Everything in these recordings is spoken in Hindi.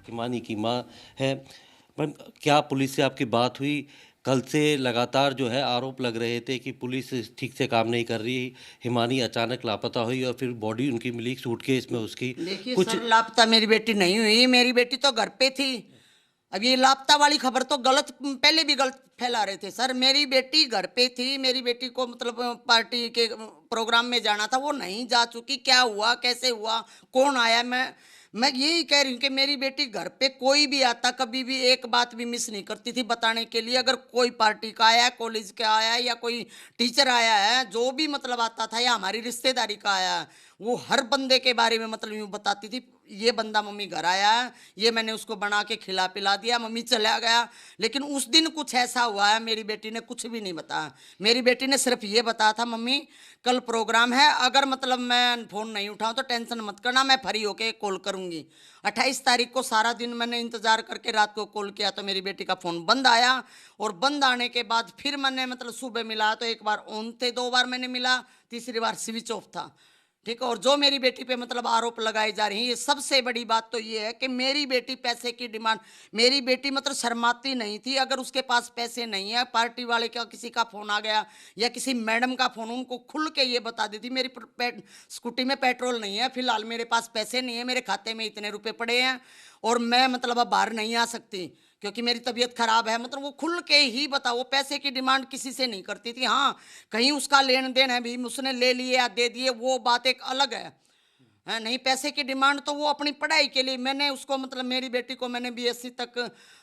हिमानी की माँ है। मैम, क्या पुलिस से आपकी बात हुई? कल से लगातार जो है आरोप लग रहे थे कि पुलिस ठीक से काम नहीं कर रही। हिमानी अचानक लापता हुई और फिर बॉडी उनकी मिली सूटकेस में उसकी। देखिए कुछ सर, लापता मेरी बेटी नहीं हुई, मेरी बेटी तो घर पे थी। अब ये लापता वाली खबर तो गलत, पहले भी गलत फैला रहे थे सर। मेरी बेटी घर पे थी, मेरी बेटी को मतलब पार्टी के प्रोग्राम में जाना था, वो नहीं जा चुकी। क्या हुआ, कैसे हुआ, कौन आया, मैं यही कह रही हूँ कि मेरी बेटी घर पे कोई भी आता, कभी भी एक बात भी मिस नहीं करती थी बताने के लिए। अगर कोई पार्टी का आया, कॉलेज का आया, या कोई टीचर आया है, जो भी मतलब आता था, या हमारी रिश्तेदारी का आया है, वो हर बंदे के बारे में मतलब यूँ बताती थी, ये बंदा मम्मी घर आया है, ये मैंने उसको बना के खिला पिला दिया, मम्मी चला गया। लेकिन उस दिन कुछ ऐसा हुआ है, मेरी बेटी ने कुछ भी नहीं बताया। मेरी बेटी ने सिर्फ ये बताया था, मम्मी कल प्रोग्राम है, अगर मतलब मैं फ़ोन नहीं उठाऊं तो टेंशन मत करना, मैं फ्री होके कॉल करूंगी। 28 तारीख को सारा दिन मैंने इंतज़ार करके रात को कॉल किया तो मेरी बेटी का फ़ोन बंद आया। और बंद आने के बाद फिर मैंने मतलब सुबह मिला तो एक बार ऑन थे, 2 बार मैंने मिला, तीसरी बार स्विच ऑफ था। ठीक है। और जो मेरी बेटी पे मतलब आरोप लगाए जा रहे हैं, ये सबसे बड़ी बात तो ये है कि मेरी बेटी पैसे की डिमांड, मेरी बेटी मतलब शर्माती नहीं थी। अगर उसके पास पैसे नहीं है, पार्टी वाले का किसी का फ़ोन आ गया या किसी मैडम का फ़ोन, उनको खुल के ये बता देती, मेरी स्कूटी में पेट्रोल नहीं है, फिलहाल मेरे पास पैसे नहीं है, मेरे खाते में इतने रुपए पड़े हैं और मैं मतलब अब बाहर नहीं आ सकती क्योंकि मेरी तबीयत खराब है। मतलब वो खुल के ही बता, वो पैसे की डिमांड किसी से नहीं करती थी। हाँ, कहीं उसका लेन देन है भी, उसने ले लिए या दे दिए, वो बात एक अलग है नहीं। पैसे की डिमांड तो वो अपनी पढ़ाई के लिए, मैंने उसको मतलब मेरी बेटी को मैंने बीएससी तक,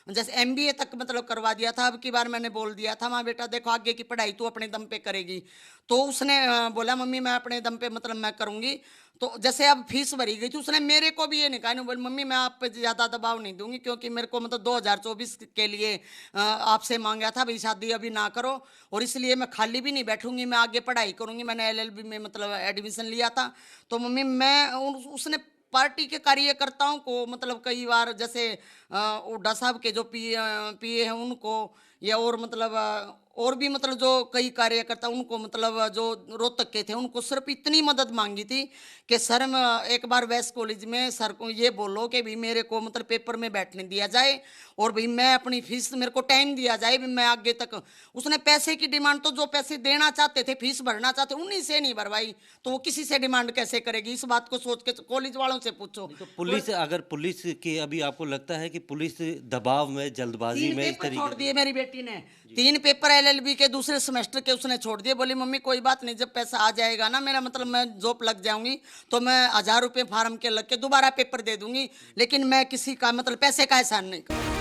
जैसे एमबीए तक मतलब करवा दिया था। अब की बार मैंने बोल दिया था, माँ बेटा देखो आगे की पढ़ाई तू अपने दम पे करेगी। तो उसने बोला मम्मी मैं अपने दम पे मतलब मैं करूँगी। तो जैसे अब फीस भरी गई थी, उसने मेरे को भी ये नहीं कहा, नहीं बोली मम्मी मैं आप पे ज़्यादा दबाव नहीं दूंगी, क्योंकि मेरे को मतलब 2024 के लिए आपसे मांगा था भाई शादी अभी ना करो, और इसलिए मैं खाली भी नहीं बैठूंगी, मैं आगे पढ़ाई करूंगी। मैंने एलएलबी में मतलब एडमिशन लिया था। तो मम्मी मैं उसने पार्टी के कार्यकर्ताओं को मतलब कई बार, जैसे हुड्डा साहब के जो पीए हैं उनको, या और मतलब और भी मतलब जो कई कार्यकर्ता उनको मतलब जो रोहतक के थे, उनको सिर्फ इतनी मदद मांगी थी कि सर मैं एक बार वेस्ट कॉलेज में सर को ये बोलो कि भाई मेरे को मतलब पेपर में बैठने दिया जाए और भाई मैं अपनी फीस, मेरे को टाइम दिया जाए भी मैं आगे तक। उसने पैसे की डिमांड तो जो पैसे देना चाहते थे, फीस भरना चाहते, उन्हीं से नहीं भरवाई, तो वो किसी से डिमांड कैसे करेगी? इस बात को सोच के कॉलेज वालों से पूछो। तो पुलिस, अगर पुलिस की अभी आपको लगता है कि पुलिस दबाव में, जल्दबाजी 3 में इस पेपर छोड़ तरीके से? दिए मेरी बेटी ने, 3 पेपर एलएलबी के दूसरे सेमेस्टर के उसने छोड़ दिए। बोली मम्मी कोई बात नहीं, जब पैसा आ जाएगा ना, मेरा मतलब मैं जॉब लग जाऊंगी तो मैं 1000 रुपये फार्म के लग के दोबारा पेपर दे दूंगी, लेकिन मैं किसी का मतलब पैसे का एहसान नहीं करूंगी।